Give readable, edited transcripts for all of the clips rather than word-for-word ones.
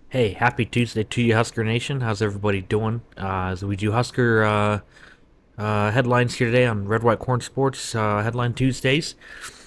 Hey, happy Tuesday to you, Husker Nation. How's everybody doing? As we do Husker headlines here today on Red, White, Corn Sports Headline Tuesdays.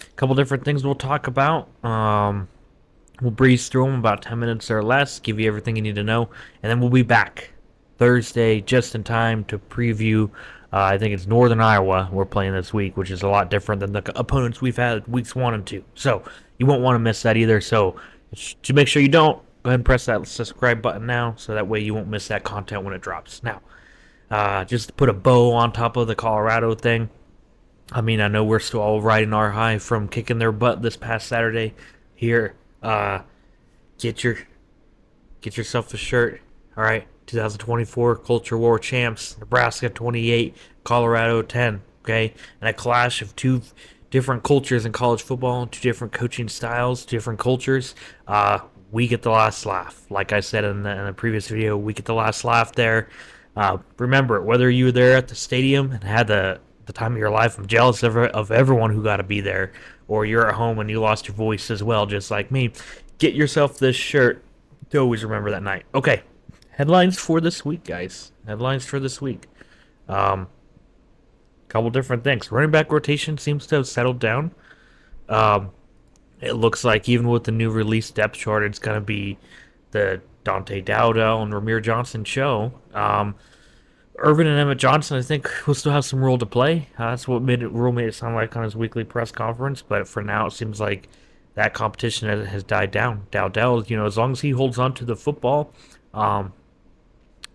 A couple different things we'll talk about. We'll breeze through them about 10 minutes or less, give you everything you need to know, and then we'll be back Thursday just in time to preview. I think it's Northern Iowa we're playing this week, which is a lot different than the opponents we've had weeks 1 and 2. So you won't want to miss that either. So to make sure you don't, go ahead and press that subscribe button now, so that way you won't miss that content when it drops. Now, just to put a bow on top of the Colorado thing. I mean, I know we're still all riding our high from kicking their butt this past Saturday. Here, get your get yourself a shirt. All right, 2024 Culture War champs, Nebraska 28, Colorado 10. Okay, and a clash of two different cultures in college football, two different coaching styles, different cultures. We get the last laugh. Like I said in the previous video, we get the last laugh there. Remember, whether you were there at the stadium and had the time of your life, I'm jealous of everyone who got to be there, or you're at home and you lost your voice as well, just like me. Get yourself this shirt to always remember that night. Okay, headlines for this week, guys. Headlines for this week. Couple different things. Running back rotation seems to have settled down. Um, it looks like even with the new release depth chart, it's going to be the Dante Dowdell and Ramir Johnson show. Irvin and Emmett Johnson, I think, will still have some role to play. That's what Rhule made it sound like on his weekly press conference. But for now, it seems like that competition has died down. Dowdell, as long as he holds on to the football, um,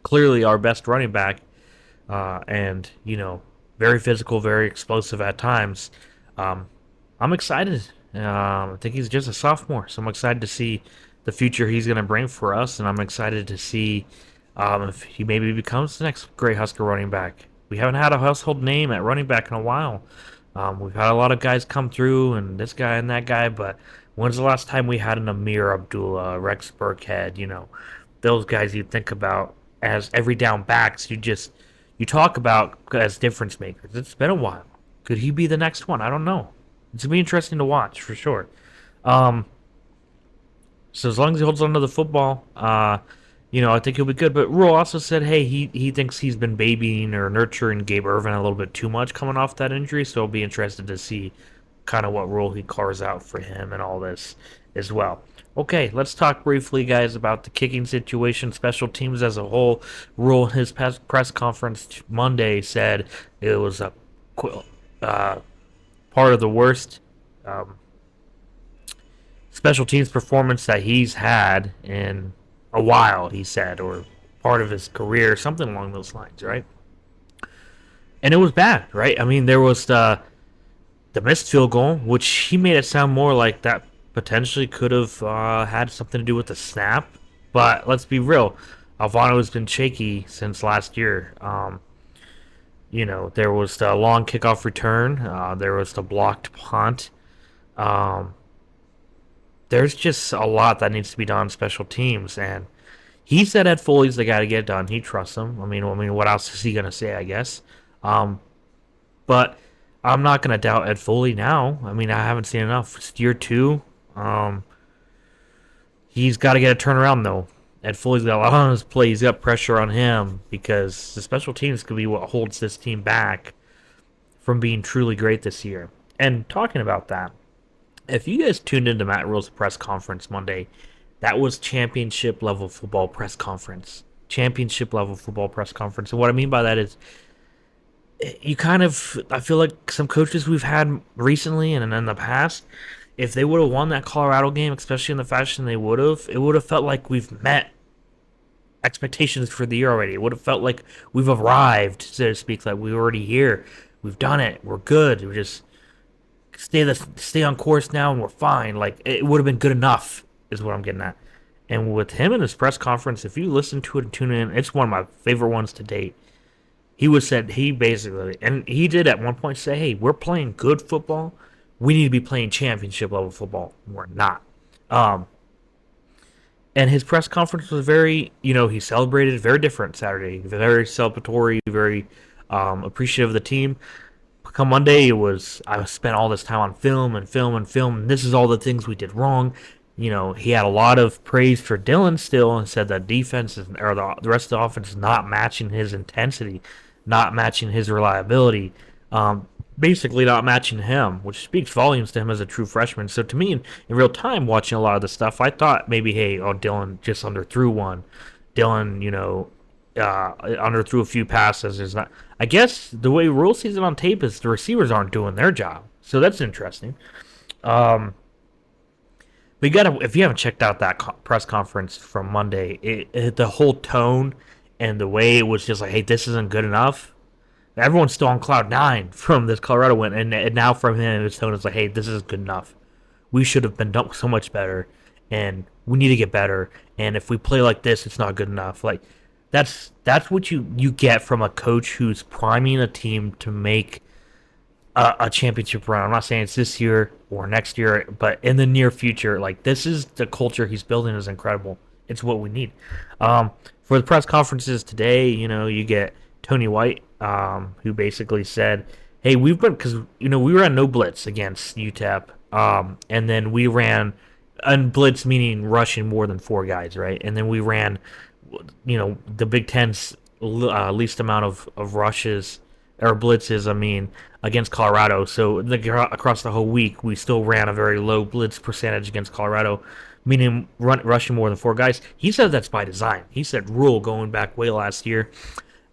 clearly our best running back, and very physical, very explosive at times. Um, I'm excited. I think he's just a sophomore, so I'm excited to see the future he's going to bring for us, and I'm excited to see if he maybe becomes the next great Husker running back. We haven't had a household name at running back in a while. We've had a lot of guys come through, and this guy and that guy, but when's the last time we had an Amir Abdullah, Rex Burkhead, those guys you think about as every down backs you talk about as difference makers. It's been a while. Could he be the next one? I don't know. It's gonna be interesting to watch for sure. Um, so as long as he holds on to the football, I think he'll be good. But Rhule also said, hey, he thinks he's been babying or nurturing Gabe Irvin a little bit too much coming off that injury. So I'll be interested to see kind of what role he carves out for him and all this as well. Okay, let's talk briefly, guys, about the kicking situation, special teams as a whole. Rhule, in his press conference Monday, said it was a uh, part of the worst um, special teams performance that he's had in a while, he said, or part of his career, something along those lines, right? And it was bad, right? I mean, there was the missed field goal, which he made it sound more like that potentially could have had something to do with the snap. But let's be real, Alvano has been shaky since last year. There was the long kickoff return. There was the blocked punt. Um, there's just a lot that needs to be done on special teams, and he said Ed Foley's the guy to get it done. He trusts him. I mean, what else is he gonna say? I guess. Um, but I'm not gonna doubt Ed Foley now. I mean, I haven't seen enough. It's year two. Um, he's got to get a turnaround though. Ed Foley's got a lot on his plate. He's got pressure on him because the special teams could be what holds this team back from being truly great this year. And talking about that, if you guys tuned into Matt Rhule's press conference Monday, that was championship level football press conference. Championship level football press conference. And what I mean by that is I feel like some coaches we've had recently and in the past, if they would have won that Colorado game, especially in the fashion they would have, it would have felt like we've met expectations for the year already. It would have felt like we've arrived, so to speak, like we're already here. We've done it. We're good. We just stay on course now and we're fine. Like it would have been good enough, is what I'm getting at. And with him in his press conference, if you listen to it and tune in, it's one of my favorite ones to date. He basically, and he did at one point say, hey, we're playing good football. We need to be playing championship level football. We're not. Um, and his press conference was very, he celebrated very different Saturday. Very celebratory, very appreciative of the team. Come Monday, I spent all this time on film and film and film. And this is all the things we did wrong. He had a lot of praise for Dylan still and said that defense is, or the rest of the offense is not matching his intensity, not matching his reliability, basically not matching him, which speaks volumes to him as a true freshman. So to me, in real time, watching a lot of the stuff, I thought maybe, hey, Dylan just underthrew one. Dylan, underthrew a few passes. Is not. I guess the way Rhule sees it on tape is the receivers aren't doing their job. So that's interesting. Um, we gotta if you haven't checked out that press conference from Monday, the whole tone and the way it was just like, hey, this isn't good enough. Everyone's still on cloud nine from this Colorado win, and now from him, his tone is like, hey, this is good enough. We should have been done so much better, and we need to get better. And if we play like this, it's not good enough. Like that's what you get from a coach who's priming a team to make a championship run. I'm not saying it's this year or next year, but in the near future, like this is the culture he's building is incredible. It's what we need. For the press conferences today, you get Tony White, who basically said, "Hey, we've been because we ran no blitz against UTEP, and then we ran unblitz meaning rushing more than four guys, right? And then we ran, the Big Ten's least amount of rushes or blitzes, I mean, against Colorado. So across the whole week, we still ran a very low blitz percentage against Colorado, meaning rushing more than four guys. He said that's by design. He said Rhule going back way last year,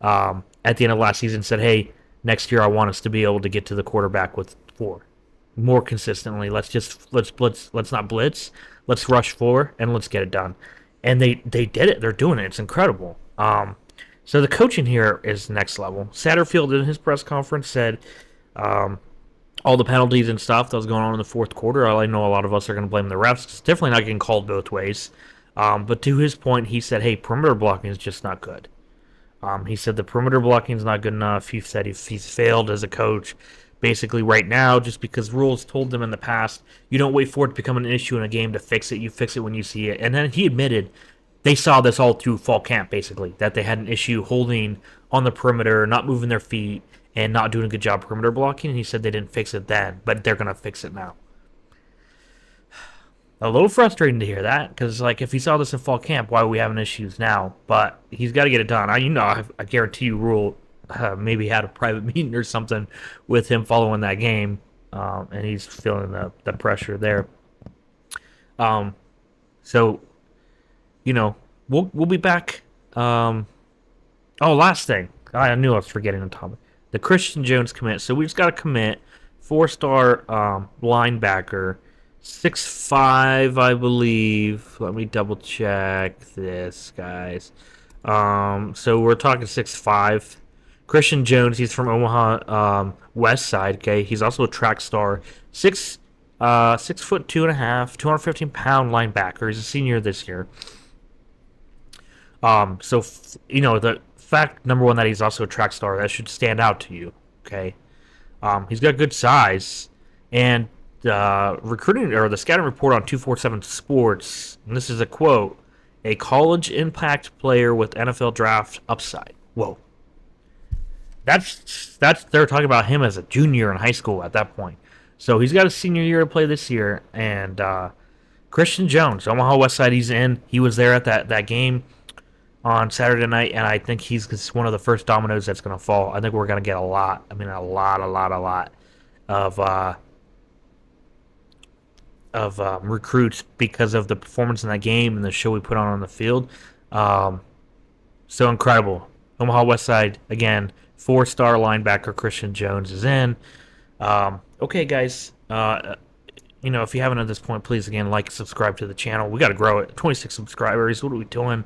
at the end of last season, said, hey, next year I want us to be able to get to the quarterback with four more consistently. Let's not blitz. Let's rush four and let's get it done. And they did it. They're doing it. It's incredible. So the coaching here is next level. Satterfield in his press conference said all the penalties and stuff that was going on in the fourth quarter, I know a lot of us are going to blame the refs. It's definitely not getting called both ways. But to his point, he said, hey, perimeter blocking is just not good. He said the perimeter blocking is not good enough. He said he's failed as a coach basically right now just because Rhule's told them in the past, you don't wait for it to become an issue in a game to fix it. You fix it when you see it. And then he admitted they saw this all through fall camp, basically, that they had an issue holding on the perimeter, not moving their feet, and not doing a good job perimeter blocking. And he said they didn't fix it then, but they're going to fix it now. A little frustrating to hear that, because if he saw this in fall camp, why are we having issues now? But he's got to get it done. I guarantee you Rhule maybe had a private meeting or something with him following that game, and he's feeling the pressure there. So we'll be back. Last thing. I knew I was forgetting the topic. The Christian Jones commit. So we just got a commit. 4-star linebacker. 6'5", I believe. Let me double check this, guys. So we're talking 6'5". Christian Jones, he's from Omaha West Side. Okay, he's also a track star. 6'2.5", 215-pound linebacker. He's a senior this year. The fact, number one, that he's also a track star, that should stand out to you, okay? He's got good size, and recruiting, or the scouting report on 247 Sports, and this is a quote, a college impact player with NFL draft upside. Whoa. That's they're talking about him as a junior in high school at that point. So he's got a senior year to play this year, and Christian Jones, Omaha West Side, he's in. He was there at that game on Saturday night, and I think he's one of the first dominoes that's going to fall. I think we're going to get a lot of recruits because of the performance in that game and the show we put on the field. So incredible. Omaha West Side, again, 4-star linebacker Christian Jones is in. Okay, guys. If you haven't at this point, please, again, like and subscribe to the channel. We got to grow it. 26 subscribers. What are we doing?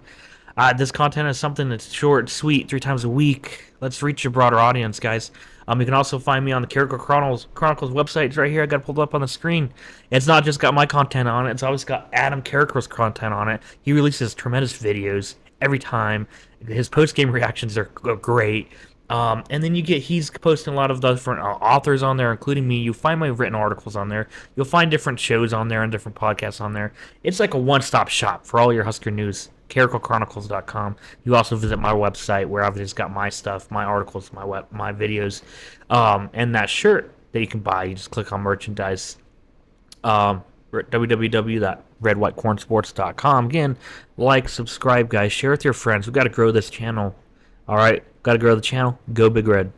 This content is something that's short, sweet, 3 times a week. Let's reach a broader audience, guys. You can also find me on the Character Chronicles website. It's right here. I got it pulled up on the screen. It's not just got my content on it. It's always got Adam Carrick's content on it. He releases tremendous videos every time. His post-game reactions are great. And then he's posting a lot of different authors on there, including me. You'll find my written articles on there. You'll find different shows on there and different podcasts on there. It's like a one-stop shop for all your Husker news. CharacterChronicles.com. You also visit my website where I've just got my stuff, my articles, my videos, and that shirt that you can buy. You just click on merchandise. www.redwhitecornsports.com. Again, like, subscribe, guys. Share with your friends. We've got to grow this channel. All right, got to grow the channel. Go Big Red.